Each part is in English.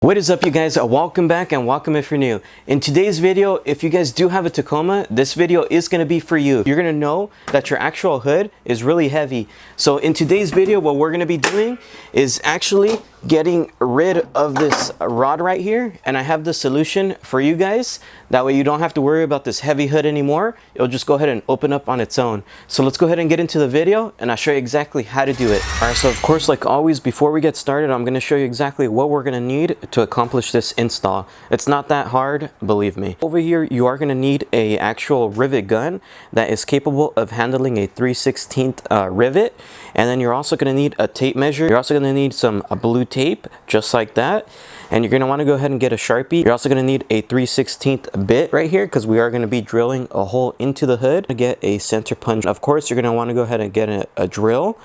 What is up, you guys? Welcome back and welcome if you're new. In today's video, if you guys do have a Tacoma, this video is going to be for you. You're going to know that your actual hood is really heavy. So in today's video, what we're going to be doing is actually getting rid of this rod right here, and I have the solution for you guys. That way you don't have to worry about this heavy hood anymore. It'll just go ahead and open up on its own. So let's go ahead and get into the video and I'll show you exactly how to do it. Alright, so of course, like always, before we get started, I'm going to show you exactly what we're going to need to accomplish this install. It's not that hard, believe me. Over here, you are going to need a actual rivet gun that is capable of handling a 3/16 rivet, and then you're also going to need a tape measure. You're also going to need some blue tape, just like that, and you're going to want to go ahead and get a Sharpie. You're also going to need a 3/16 bit right here because we are going to be drilling a hole into the hood. To get a center punch, of course, you're going to want to go ahead and get a drill.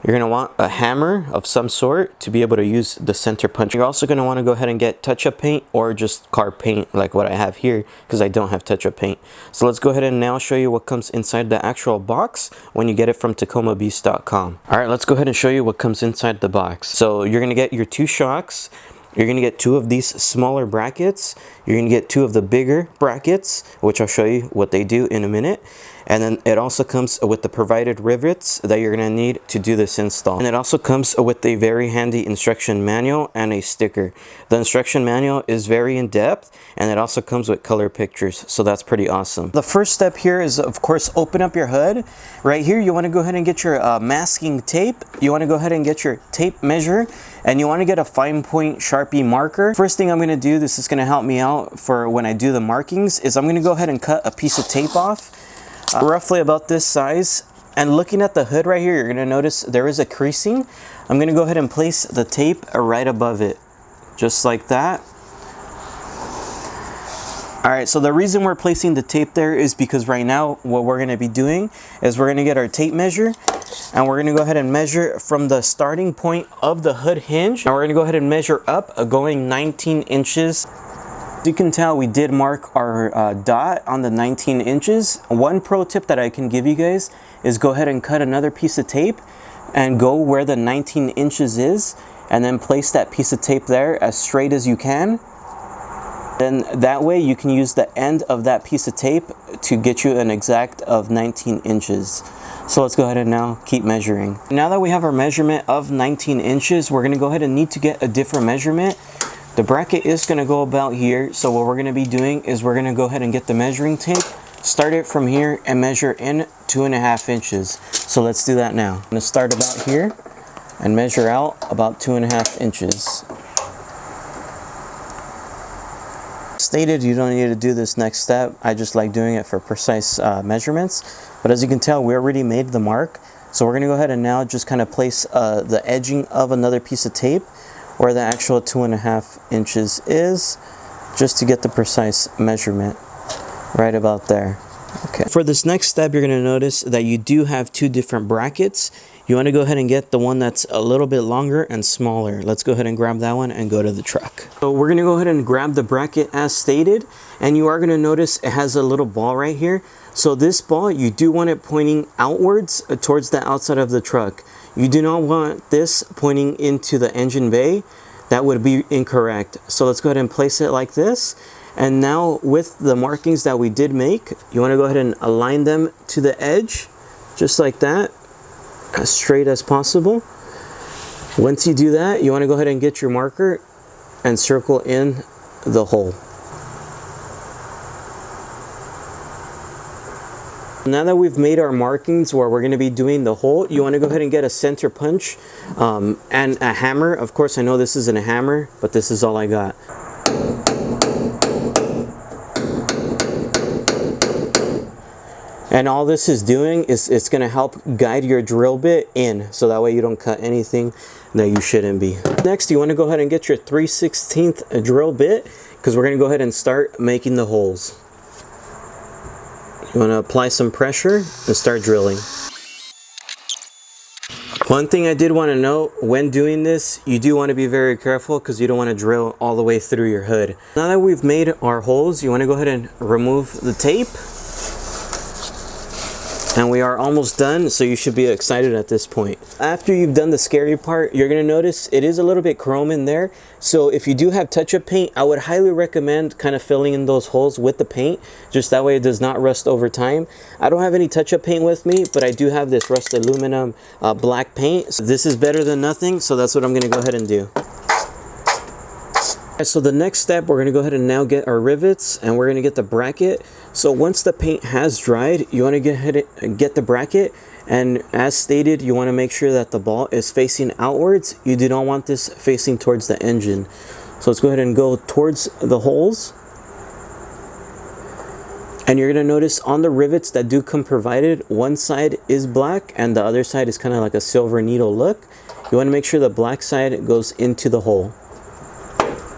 You're going to want a hammer of some sort to be able to use the center punch. You're also going to want to go ahead and get touch-up paint or just car paint like what I have here, because I don't have touch-up paint. So let's go ahead and now show you what comes inside the actual box when you get it from TACOMABeast.com. Alright, let's go ahead and show you what comes inside the box. So you're going to get your 2 shocks. You're going to get 2 of these smaller brackets. You're going to get 2 of the bigger brackets, which I'll show you what they do in a minute. And then it also comes with the provided rivets that you're going to need to do this install. And it also comes with a very handy instruction manual and a sticker. The instruction manual is very in-depth, and it also comes with color pictures, so that's pretty awesome. The first step here is, of course, open up your hood. Right here, you want to go ahead and get your masking tape. You want to go ahead and get your tape measure, and you want to get a fine point Sharpie marker. First thing I'm going to do, this is going to help me out for when I do the markings, is I'm going to go ahead and cut a piece of tape off. Roughly about this size, and looking at the hood right here, you're going to notice there is a creasing. I'm going to go ahead and place the tape right above it, just like that. Alright, so the reason we're placing the tape there is because right now what we're going to be doing is we're going to get our tape measure, and we're going to go ahead and measure from the starting point of the hood hinge, and we're going to go ahead and measure up, going 19 inches. As you can tell, we did mark our dot on the 19 inches. One pro tip that I can give you guys is go ahead and cut another piece of tape and go where the 19 inches is, and then place that piece of tape there as straight as you can. Then that way you can use the end of that piece of tape to get you an exact of 19 inches. So let's go ahead and now keep measuring. Now that we have our measurement of 19 inches, we're going to go ahead and need to get a different measurement. The bracket is going to go about here, so what we're going to be doing is we're going to go ahead and get the measuring tape, start it from here, and measure in 2.5 inches. So let's do that now. I'm going to start about here and measure out about 2.5 inches. Stated, you don't need to do this next step. I just like doing it for precise measurements. But as you can tell, we already made the mark. So we're going to go ahead and now just kind of place the edging of another piece of tape where the actual 2.5 inches is, just to get the precise measurement right about there. Okay. For this next step, you're going to notice that you do have 2 different brackets. You want to go ahead and get the one that's a little bit longer and smaller. Let's go ahead and grab that one and go to the truck. So we're going to go ahead and grab the bracket as stated, and you are going to notice it has a little ball right here. So this ball, you do want it pointing outwards towards the outside of the truck. You do not want this pointing into the engine bay. That would be incorrect. So let's go ahead and place it like this. And now with the markings that we did make, you want to go ahead and align them to the edge, just like that, as straight as possible. Once you do that, you want to go ahead and get your marker and circle in the hole. Now that we've made our markings where we're going to be doing the hole, you want to go ahead and get a center punch and a hammer. Of course, I know this isn't a hammer, but this is all I got. And all this is doing is it's going to help guide your drill bit in, so that way you don't cut anything that you shouldn't be. Next, you want to go ahead and get your 3/16 drill bit, because we're going to go ahead and start making the holes. You want to apply some pressure and start drilling. One thing I did want to note, when doing this, you do want to be very careful because you don't want to drill all the way through your hood. Now that we've made our holes, you want to go ahead and remove the tape. And we are almost done, so you should be excited at this point. After you've done the scary part, you're gonna notice it is a little bit chrome in there. So if you do have touch-up paint, I would highly recommend kind of filling in those holes with the paint, just that way it does not rust over time. I don't have any touch-up paint with me, but I do have this rust aluminum black paint. So this is better than nothing, so that's what I'm gonna go ahead and do. So the next step, we're gonna go ahead and now get our rivets, and we're gonna get the bracket. So once the paint has dried, you wanna go ahead and get the bracket, and as stated, you wanna make sure that the ball is facing outwards. You do not want this facing towards the engine. So let's go ahead and go towards the holes. And you're gonna notice on the rivets that do come provided, one side is black and the other side is kind of like a silver needle look. You wanna make sure the black side goes into the hole.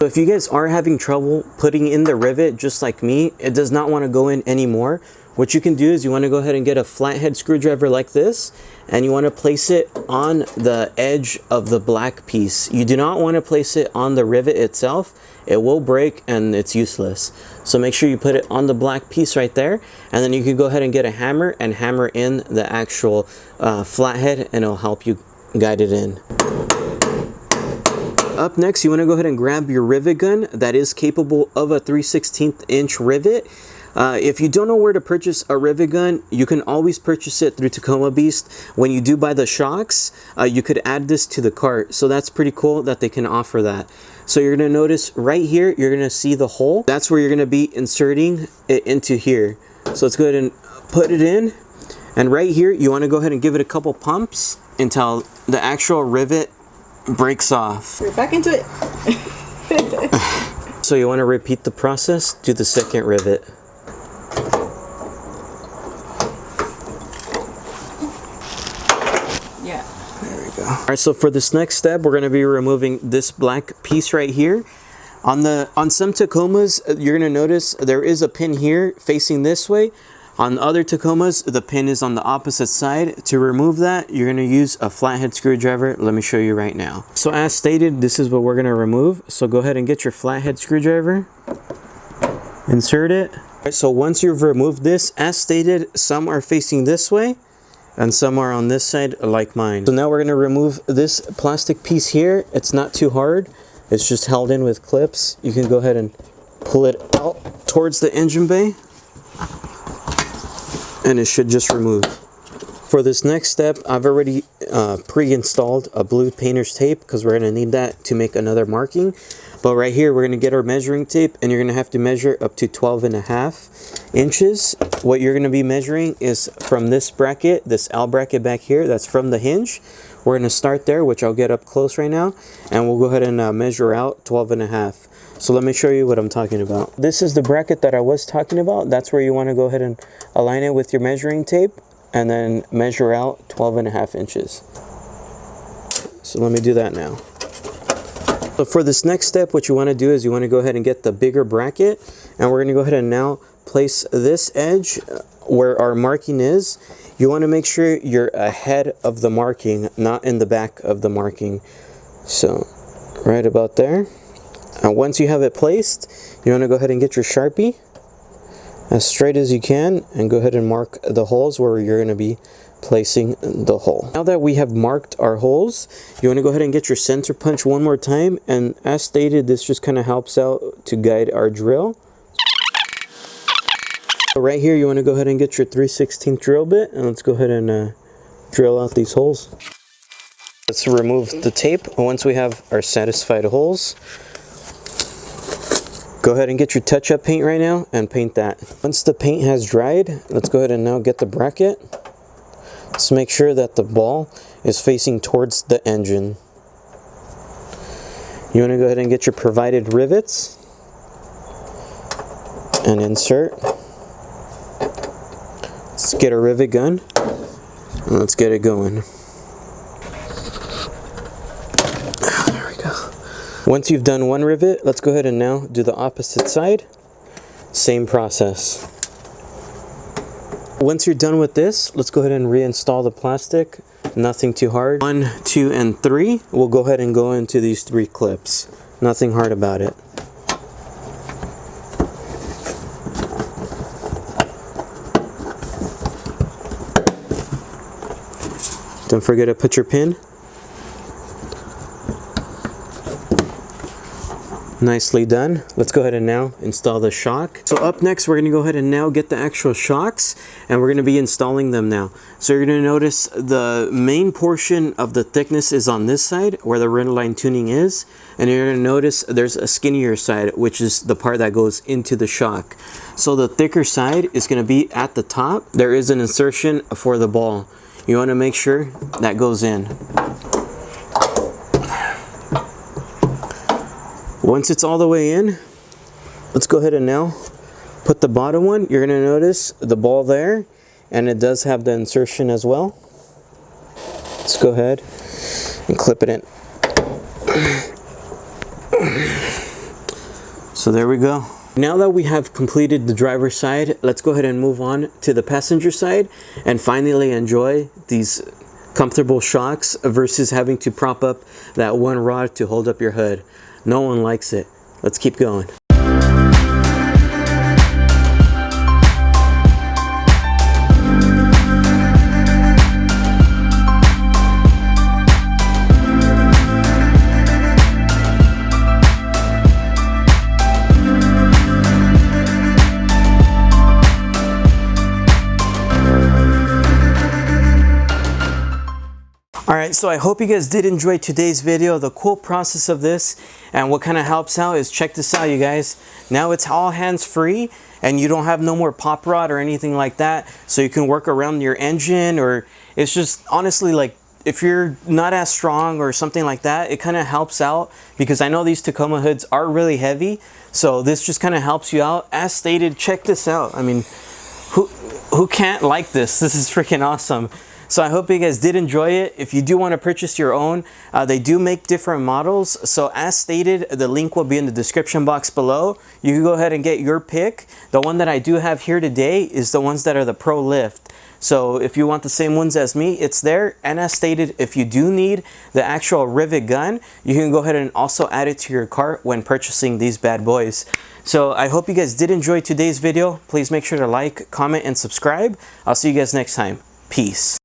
So if you guys are having trouble putting in the rivet, just like me, it does not want to go in anymore. What you can do is you want to go ahead and get a flathead screwdriver like this, and you want to place it on the edge of the black piece. You do not want to place it on the rivet itself. It will break and it's useless. So make sure you put it on the black piece right there, and then you can go ahead and get a hammer and hammer in the actual flathead, and it'll help you guide it in. Up next, you want to go ahead and grab your rivet gun that is capable of a 3/16 inch rivet. If you don't know where to purchase a rivet gun, you can always purchase it through Tacoma Beast. When you do buy the shocks, you could add this to the cart. So that's pretty cool that they can offer that. So you're going to notice right here, you're going to see the hole. That's where you're going to be inserting it into here. So let's go ahead and put it in. And right here, you want to go ahead and give it a couple pumps until the actual rivet breaks off. We're back into it. So you want to repeat the process, do the second rivet. Yeah. There we go. All right, so for this next step, we're going to be removing this black piece right here. On some Tacomas, you're going to notice there is a pin here facing this way. On other Tacomas, the pin is on the opposite side. To remove that, you're going to use a flathead screwdriver. Let me show you right now. So as stated, this is what we're going to remove. So go ahead and get your flathead screwdriver. Insert it. All right, so once you've removed this, as stated, some are facing this way and some are on this side like mine. So now we're going to remove this plastic piece here. It's not too hard. It's just held in with clips. You can go ahead and pull it out towards the engine bay, and it should just remove. For this next step, I've already pre-installed a blue painter's tape because we're going to need that to make another marking. But right here, we're going to get our measuring tape, and you're going to have to measure up to 12.5 inches. What you're going to be measuring is from this bracket, this L bracket back here, that's from the hinge. We're going to start there, which I'll get up close right now, and we'll go ahead and measure out 12.5. So let me show you what I'm talking about. This is the bracket that I was talking about. That's where you want to go ahead and align it with your measuring tape and then measure out 12.5 inches. So let me do that now. So for this next step, what you want to do is you want to go ahead and get the bigger bracket, and we're going to go ahead and now place this edge where our marking is. You want to make sure you're ahead of the marking, not in the back of the marking. So right about there. And once you have it placed, you want to go ahead and get your Sharpie as straight as you can and go ahead and mark the holes where you're going to be placing the hole. Now that we have marked our holes, you want to go ahead and get your center punch one more time, and as stated, this just kind of helps out to guide our drill. So right here, you want to go ahead and get your 3/16 drill bit, and let's go ahead and drill out these holes. Let's remove the tape. Once we have our satisfied holes, go ahead and get your touch-up paint right now and paint that. Once the paint has dried, let's go ahead and now get the bracket. Let's make sure that the ball is facing towards the engine. You want to go ahead and get your provided rivets and insert. Let's get a rivet gun and let's get it going. There we go. Once you've done one rivet, let's go ahead and now do the opposite side. Same process. Once you're done with this, let's go ahead and reinstall the plastic. Nothing too hard. 1, 2, and 3. We'll go ahead and go into these 3 clips. Nothing hard about it. Don't forget to put your pin. Nicely done. Let's go ahead and now install the shock. So up next, we're going to go ahead and now get the actual shocks, and we're going to be installing them now. So you're going to notice the main portion of the thickness is on this side where the redline tuning is, and you're going to notice there's a skinnier side, which is the part that goes into the shock. So the thicker side is going to be at the top. There is an insertion for the ball. You want to make sure that goes in. Once it's all the way in, let's go ahead and now put the bottom one. You're going to notice the ball there, and it does have the insertion as well. Let's go ahead and clip it in. So there we go. Now that we have completed the driver's side, let's go ahead and move on to the passenger side and finally enjoy these comfortable shocks versus having to prop up that one rod to hold up your hood. No one likes it. Let's keep going. Alright, so I hope you guys did enjoy today's video. The cool process of this and what kind of helps out is, check this out, you guys. Now it's all hands-free and you don't have no more pop rod or anything like that, so you can work around your engine, or it's just honestly like if you're not as strong or something like that, it kind of helps out, because I know these Tacoma hoods are really heavy, so this just kind of helps you out. As stated, check this out. I mean, who can't like this? This is freaking awesome. So I hope you guys did enjoy it. If you do want to purchase your own, they do make different models. So as stated, the link will be in the description box below. You can go ahead and get your pick. The one that I do have here today is the ones that are the Pro Lift. So if you want the same ones as me, it's there. And as stated, if you do need the actual rivet gun, you can go ahead and also add it to your cart when purchasing these bad boys. So I hope you guys did enjoy today's video. Please make sure to like, comment, and subscribe. I'll see you guys next time. Peace.